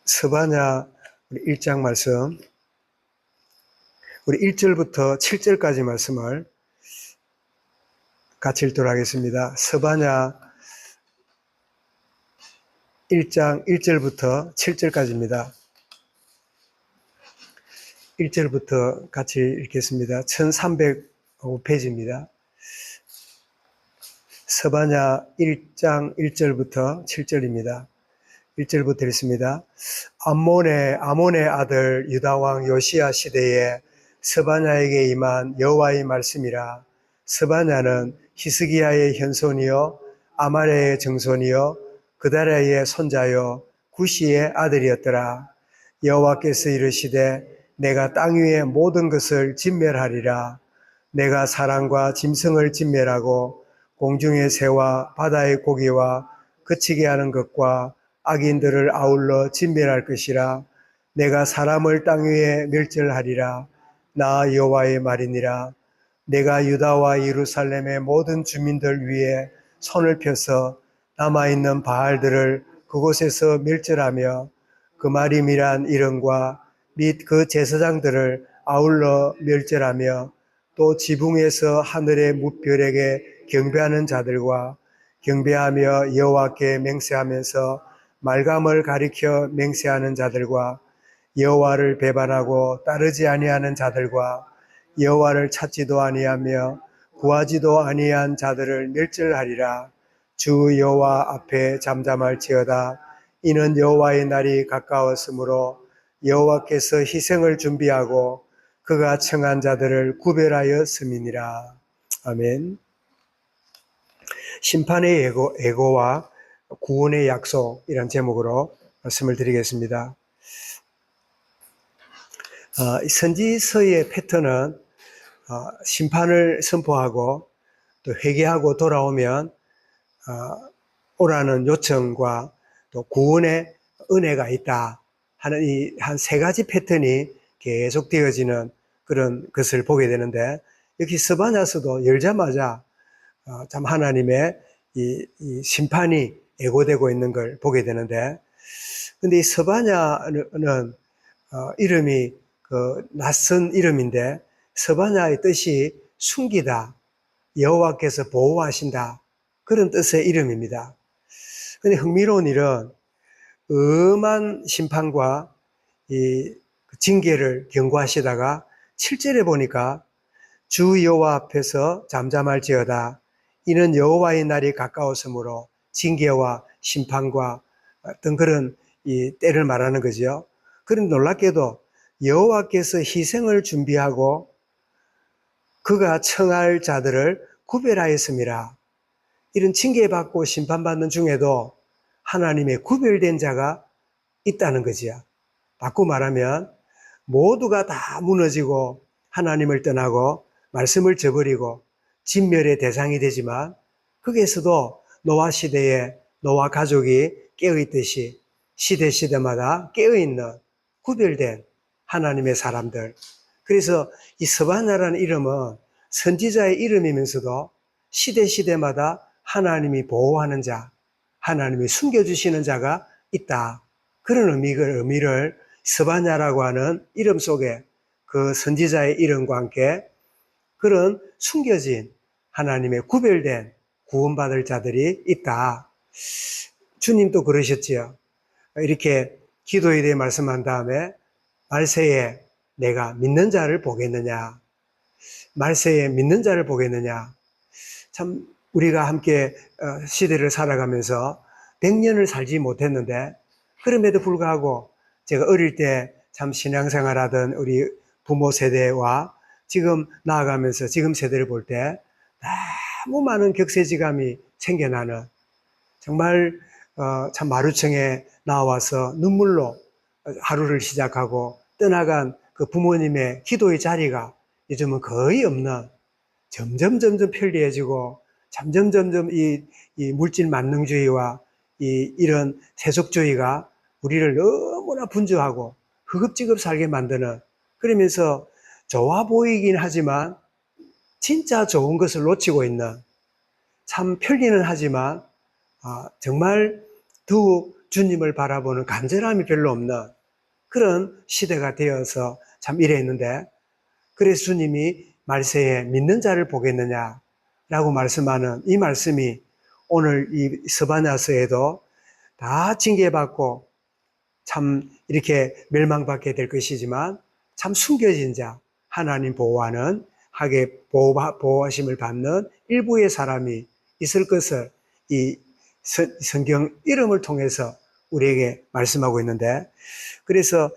스바냐 우리 1장 말씀, 우리 1절부터 7절까지 말씀을 같이 읽도록 하겠습니다. 스바냐 1장 1절부터 7절까지입니다. 1절부터 같이 읽겠습니다. 1305페이지입니다. 스바냐 1장 1절부터 7절입니다. 1절부터 읽습니다. 아몬의 아들 유다왕 요시야 시대에 스바냐에게 임한 여호와의 말씀이라. 스바냐는 히스기야의 현손이요 아말의 정손이요 그다랴의 손자요 구시의 아들이었더라. 여호와께서 이르시되 내가 땅 위의 모든 것을 진멸하리라. 내가 사람과 짐승을 진멸하고 공중의 새와 바다의 고기와 그치게 하는 것과 악인들을 아울러 진멸할 것이라. 내가 사람을 땅 위에 멸절하리라. 나 여호와의 말이니라. 내가 유다와 예루살렘의 모든 주민들 위에 손을 펴서 남아있는 바알들을 그곳에서 멸절하며 그마림이란 이름과 및 그 제사장들을 아울러 멸절하며 또 지붕에서 하늘의 무별에게 경배하는 자들과 경배하며 여호와께 맹세하면서 말감을 가리켜 맹세하는 자들과 여호와를 배반하고 따르지 아니하는 자들과 여호와를 찾지도 아니하며 구하지도 아니한 자들을 멸절하리라. 주 여호와 앞에 잠잠할지어다. 이는 여호와의 날이 가까웠으므로 여호와께서 희생을 준비하고 그가 청한 자들을 구별하였음이니라. 아멘. 심판의 예고와 구원의 약속이란 제목으로 말씀을 드리겠습니다. 선지서의 패턴은 심판을 선포하고 또 회개하고 돌아오면 오라는 요청과 또 구원의 은혜가 있다 하는 이 한 세 가지 패턴이 계속 되어지는 그런 것을 보게 되는데, 여기 스바냐서도 열자마자 참 하나님의 이 심판이 예고되고 있는 걸 보게 되는데, 근데 이 스바냐는 이름이 낯선 이름인데, 스바냐의 뜻이 숨기다, 여호와께서 보호하신다, 그런 뜻의 이름입니다. 근데 흥미로운 일은 엄한 심판과 이 징계를 경고하시다가 7절에 보니까 주 여호와 앞에서 잠잠할지어다. 이는 여호와의 날이 가까웠으므로 징계와 심판과 어떤 그런 이 때를 말하는 거죠. 그런데 놀랍게도 여호와께서 희생을 준비하고 그가 청할 자들을 구별하였음이라. 이런 징계받고 심판받는 중에도 하나님의 구별된 자가 있다는 거지요. 바꾸고 말하면 모두가 다 무너지고 하나님을 떠나고 말씀을 저버리고 진멸의 대상이 되지만, 거기에서도 노아 시대에 노아 가족이 깨어있듯이 시대마다 깨어있는 구별된 하나님의 사람들. 그래서 이 스바냐라는 이름은 선지자의 이름이면서도 시대마다 하나님이 보호하는 자, 하나님이 숨겨주시는 자가 있다, 그런 의미를 스바냐라고 하는 이름 속에 그 선지자의 이름과 함께 그런 숨겨진 하나님의 구별된 구원받을 자들이 있다. 주님도 그러셨지요. 이렇게 기도에 대해 말씀한 다음에 말세에 내가 믿는 자를 보겠느냐, 말세에 믿는 자를 보겠느냐. 참 우리가 함께 시대를 살아가면서 100년을 살지 못했는데, 그럼에도 불구하고 제가 어릴 때 참 신앙생활하던 우리 부모 세대와 지금 나아가면서 지금 세대를 볼 때 너무 많은 격세지감이 생겨나는, 정말 참 마루층에 나와서 눈물로 하루를 시작하고 떠나간 그 부모님의 기도의 자리가 요즘은 거의 없는, 점점 편리해지고 점점 이 물질 만능주의와 이런 세속주의가 우리를 너무나 분주하고 허겁지겁 살게 만드는, 그러면서 좋아 보이긴 하지만 진짜 좋은 것을 놓치고 있는, 참 편리는 하지만 정말 더욱 주님을 바라보는 간절함이 별로 없는 그런 시대가 되어서 참 이래 있는데, 그래서 주님이 말세에 믿는 자를 보겠느냐라고 말씀하는 이 말씀이 오늘 이 스바냐서에도 다 징계받고 참 이렇게 멸망받게 될 것이지만 참 숨겨진 자, 하나님 보호하는 하게 보호하심을 받는 일부의 사람이 있을 것을 이 성경 이름을 통해서 우리에게 말씀하고 있는데, 그래서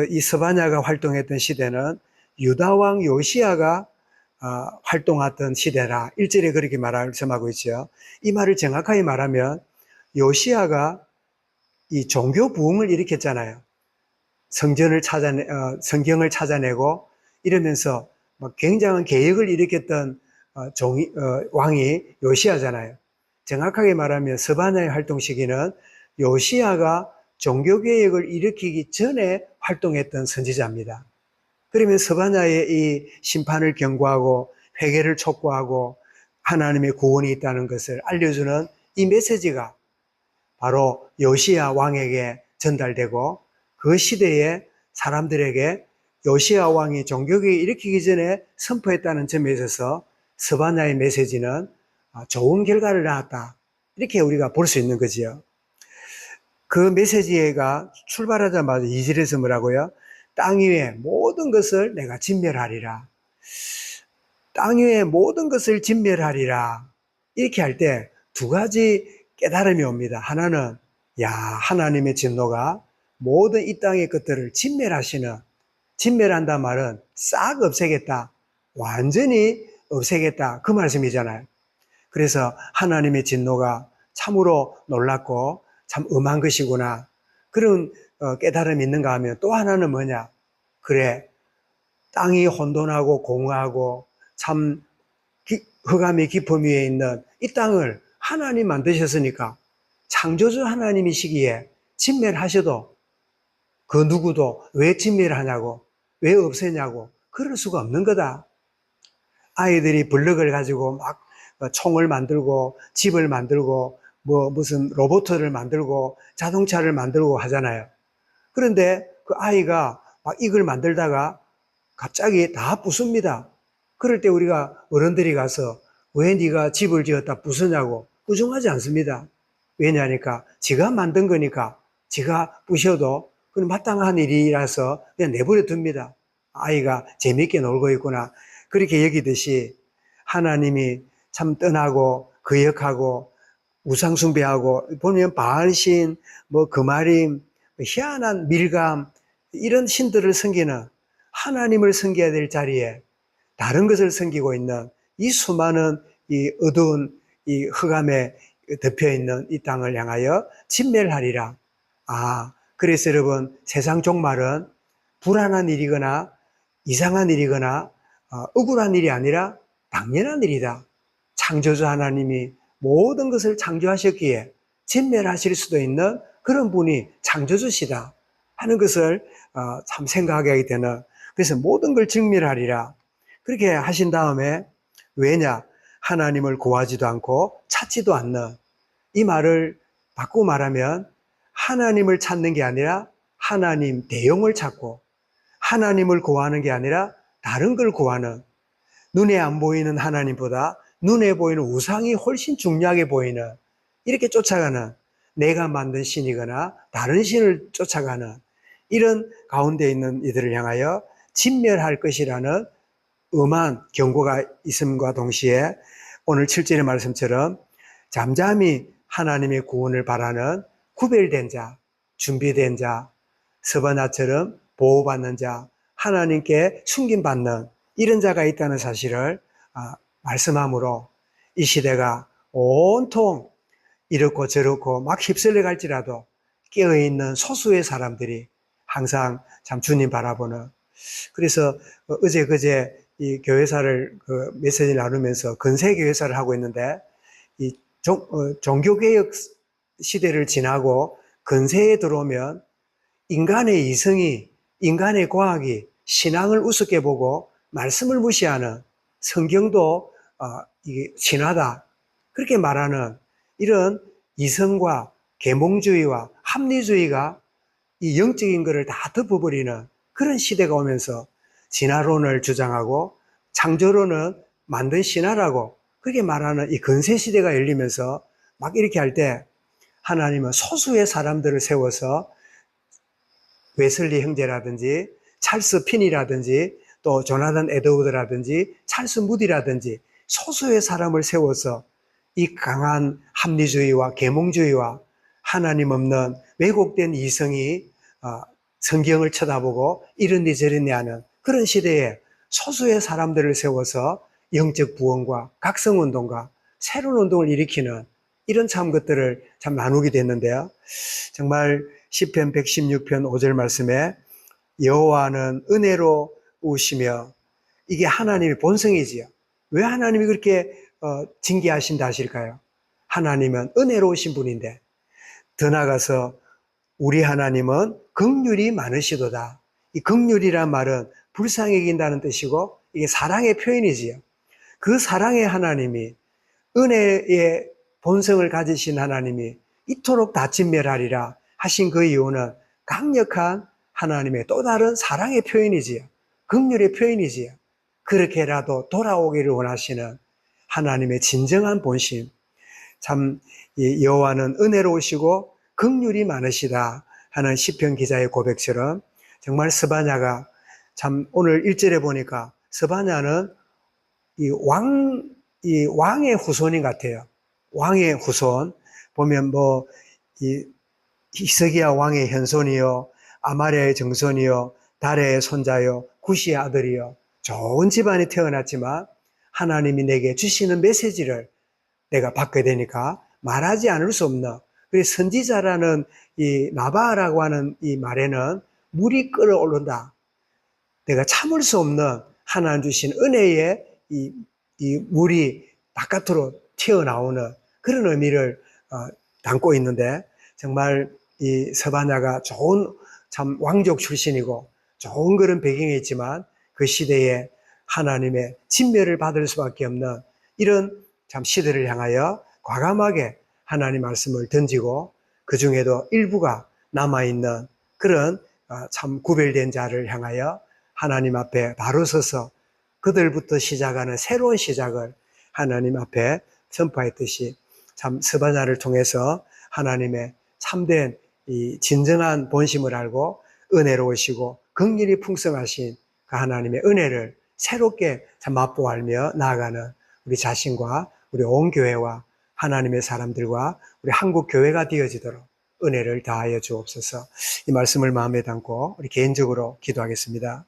이 스바냐가 활동했던 시대는 유다 왕 요시야가 활동하던 시대라 1절에 그렇게 말씀하고 있죠. 이 말을 정확하게 말하면 요시야가 이 종교 부흥을 일으켰잖아요. 성경을 찾아내고 이러면서 막 굉장한 개혁을 일으켰던 왕이 요시야잖아요. 정확하게 말하면 스바냐의 활동 시기는 요시야가 종교개혁을 일으키기 전에 활동했던 선지자입니다. 그러면 스바냐의 이 심판을 경고하고 회개를 촉구하고 하나님의 구원이 있다는 것을 알려주는 이 메시지가 바로 요시야 왕에게 전달되고, 그 시대의 사람들에게 요시야 왕이 종교개혁을 일으키기 전에 선포했다는 점에 있어서 스바냐의 메시지는 좋은 결과를 낳았다, 이렇게 우리가 볼 수 있는 거지요. 그 메시지가 출발하자마자 2절에서 뭐라고요? 땅 위에 모든 것을 내가 진멸하리라. 땅 위에 모든 것을 진멸하리라. 이렇게 할 때 두 가지 깨달음이 옵니다. 하나는 하나님의 진노가 모든 이 땅의 것들을 진멸한다 말은 싹 없애겠다, 완전히 없애겠다, 그 말씀이잖아요. 그래서 하나님의 진노가 참으로 놀랍고 참 엄한 것이구나, 그런 깨달음이 있는가 하면, 또 하나는 뭐냐, 그래, 땅이 혼돈하고 공허하고 참 흑암의 깊음 위에 있는 이 땅을 하나님 만드셨으니까 창조주 하나님이시기에 진멸하셔도 그 누구도 왜 진멸하냐고, 왜 없애냐고 그럴 수가 없는 거다. 아이들이 블럭을 가지고 막 총을 만들고 집을 만들고 무슨 로봇을 만들고 자동차를 만들고 하잖아요. 그런데 그 아이가 막 이걸 만들다가 갑자기 다 부숩니다. 그럴 때 우리가 어른들이 가서 왜 네가 집을 지었다 부수냐고 꾸중하지 않습니다. 왜냐하니까 지가 만든 거니까 지가 부셔도 그건 마땅한 일이라서 그냥 내버려 둡니다. 아이가 재밌게 놀고 있구나, 그렇게 여기듯이 하나님이 참 떠나고 거역하고 우상숭배하고, 보면 바알신, 금아림, 희한한 밀감, 이런 신들을 섬기는, 하나님을 섬겨야 될 자리에 다른 것을 섬기고 있는 이 수많은 이 어두운 이 흑암에 덮여 있는 이 땅을 향하여 진멸하리라. 그래서 여러분, 세상 종말은 불안한 일이거나 이상한 일이거나 억울한 일이 아니라 당연한 일이다. 창조주 하나님이 모든 것을 창조하셨기에 진멸하실 수도 있는 그런 분이 창조주시다 하는 것을 참 생각하게 하게 되는, 그래서 모든 걸 진멸하리라 그렇게 하신 다음에, 왜냐, 하나님을 구하지도 않고 찾지도 않는, 이 말을 바꾸고 말하면 하나님을 찾는 게 아니라 하나님 대용을 찾고, 하나님을 구하는 게 아니라 다른 걸 구하는, 눈에 안 보이는 하나님보다 눈에 보이는 우상이 훨씬 중요하게 보이는, 이렇게 쫓아가는, 내가 만든 신이거나 다른 신을 쫓아가는 이런 가운데 있는 이들을 향하여 진멸할 것이라는 엄한 경고가 있음과 동시에 오늘 7절의 말씀처럼 잠잠히 하나님의 구원을 바라는 구별된 자, 준비된 자, 스바냐처럼 보호받는 자, 하나님께 숨김받는 이런 자가 있다는 사실을 말씀함으로, 이 시대가 온통 이렇고 저렇고 막 휩쓸려 갈지라도 깨어있는 소수의 사람들이 항상 참 주님 바라보는, 그래서 어제 그제 이 교회사를 메시지를 나누면서 근세 교회사를 하고 있는데, 이 종교개혁 시대를 지나고 근세에 들어오면 인간의 이성이, 인간의 과학이 신앙을 우습게 보고 말씀을 무시하는, 성경도 이게 신하다 그렇게 말하는 이런 이성과 계몽주의와 합리주의가 이 영적인 것을 다 덮어버리는 그런 시대가 오면서 진화론을 주장하고 창조론은 만든 신화라고 그렇게 말하는 이 근세 시대가 열리면서 막 이렇게 할 때 하나님은 소수의 사람들을 세워서 웨슬리 형제라든지 찰스 핀이라든지 또 조나단 에드워드라든지 찰스 무디라든지 소수의 사람을 세워서 이 강한 합리주의와 계몽주의와 하나님 없는 왜곡된 이성이 성경을 쳐다보고 이런니 저런니 하는 그런 시대에 소수의 사람들을 세워서 영적 부흥과 각성운동과 새로운 운동을 일으키는 이런 참 것들을 참 나누게 됐는데요. 정말 시편 116편 5절 말씀에 여호와는 은혜로우시며 이게 하나님의 본성이지요. 왜 하나님이 그렇게 징계하신다 하실까요? 하나님은 은혜로우신 분인데 더 나아가서 우리 하나님은 긍휼이 많으시도다. 이 긍휼이란 말은 불쌍히 여긴다는 뜻이고 이게 사랑의 표현이지요. 그 사랑의 하나님이 은혜의 본성을 가지신 하나님이 이토록 다 진멸하리라 하신 그 이유는 강력한 하나님의 또 다른 사랑의 표현이지요. 긍휼의 표현이지요. 그렇게라도 돌아오기를 원하시는 하나님의 진정한 본심. 참 여호와는 은혜로우시고 긍휼이 많으시다 하는 시편 기자의 고백처럼 정말 스바냐가 참 오늘 1절에 보니까 스바냐는 이 왕의 후손인 것 같아요. 왕의 후손. 보면 히스기야 왕의 현손이요, 아마랴의 정손이요, 다레의 손자요, 구시의 아들이요. 좋은 집안에 태어났지만 하나님이 내게 주시는 메시지를 내가 받게 되니까 말하지 않을 수 없는, 그래서 선지자라는 이 나바라고 하는 이 말에는 물이 끓어오른다. 내가 참을 수 없는 하나님 주신 은혜의 이 물이 바깥으로 튀어나오는 그런 의미를 담고 있는데, 정말 이 스바냐가 좋은 참 왕족 출신이고 좋은 그런 배경이 있지만 그 시대에 하나님의 진멸을 받을 수밖에 없는 이런 참 시대를 향하여 과감하게 하나님 말씀을 던지고 그 중에도 일부가 남아있는 그런 참 구별된 자를 향하여 하나님 앞에 바로 서서 그들부터 시작하는 새로운 시작을 하나님 앞에 선포했듯이 참 스바냐를 통해서 하나님의 참된 이 진정한 본심을 알고 은혜로우시고 긍휼이 풍성하신 그 하나님의 은혜를 새롭게 참 맛보알며 나아가는 우리 자신과 우리 온 교회와 하나님의 사람들과 우리 한국 교회가 되어지도록 은혜를 다하여 주옵소서. 이 말씀을 마음에 담고 우리 개인적으로 기도하겠습니다.